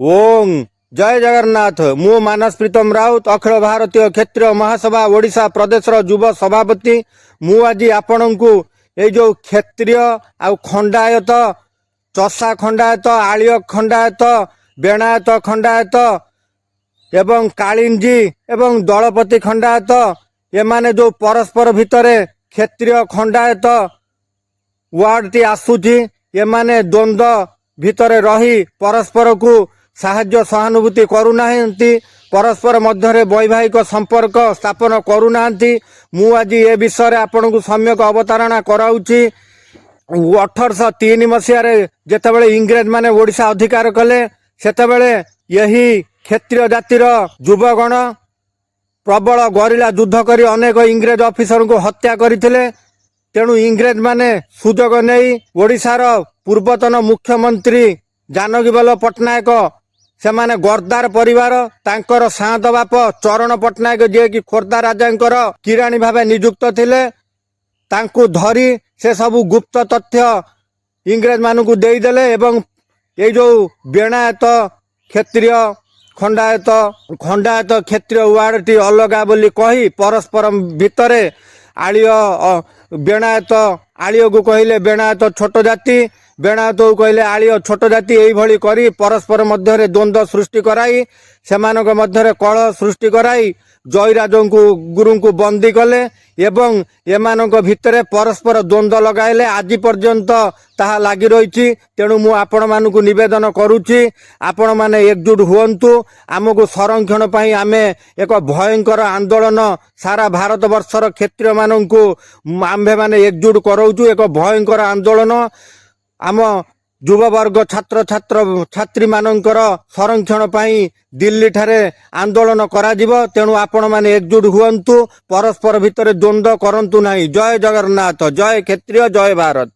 ओं जय जगन्नाथ। मु मानस प्रीतम राउत अखिल भारतीय क्षेत्रीय महासभा ओडिशा प्रदेश युव सभापति। मु आज आपण को ये जो क्षेत्रीय आ खंडायत चषा खंडायत आलिय खंडायत बेणायत खंडायत एवं कालिंजी एवं दलपति खंडायत एमाने जो परस्पर भितर क्षेत्रीय खंडायत वार्ड टी आसुची एमाने द्वंद्व भितर रही परस्पर को साहाय्य सहानुभूति करूना परस्पर मध्य वैवाहिक संपर्क स्थापन करूना। मु आज ए विषय आपन को सम्यक अवतारणा कराऊची। 1803 मसीह जेतेबेले इंग्रेज माने ओडिशा अधिकार कले सेतेबेले यही क्षेत्रीय जातिर युवगण प्रबल गरिला युद्ध करी अनेक इंग्रेज ऑफिसर को हत्या करथिले। तेणु इंग्रेज माने सुजोग नहीं ओडिशार पूर्वतन मुख्यमंत्री जानकी बल्लभ पट्टनायक से माने गद्दार परिवार तांकर सात बाप चरण पट्टनायक जे कि खोर्धा राजांकर किराणी भावे नियुक्त थिले तांकु धरी से सब गुप्त तथ्य इंग्रेज मानकु देदेले एवं ये जो बेणायत क्षेत्रीय खंडायत खंडायत क्षेत्रीय वार्ड टी अलगा बोली कही परस्पर भितरे आलिय बेणायत आलिय को कहले बेणायत छोट जाति बेणायत को कहले आलिय छोट जाति यही करी परस्पर मध्य द्वंद्व सृष्टि कराई सेमानक मध्य कलह सृष्टि कराई जयराज गुरु को बंदी कले एवं एमानक भितरे परस्पर द्वंद्व लगाइले आज पर्यंत ताहा लागी रही। तेणु मु आपण मानकु निवेदन करुची आपण माने एकजुट हुअन्तु आमको संरक्षण पई आमे एक भयंकर आंदोलन सारा भारत वर्षर क्षेत्रीय मानकु आम्भे माने एकजुट कराउछु। एक भयंकर आंदोलन आम युववर्ग छात्र छात्री मानकर संरक्षण पई दिल्ली ठारे आंदोलन कराजिबो। तेणु आपण माने एकजुट हुअन्तु परस्पर भितर द्वंद्व करंतु नाही। जय जगन्नाथ, जय क्षेत्रीय, जय भारत।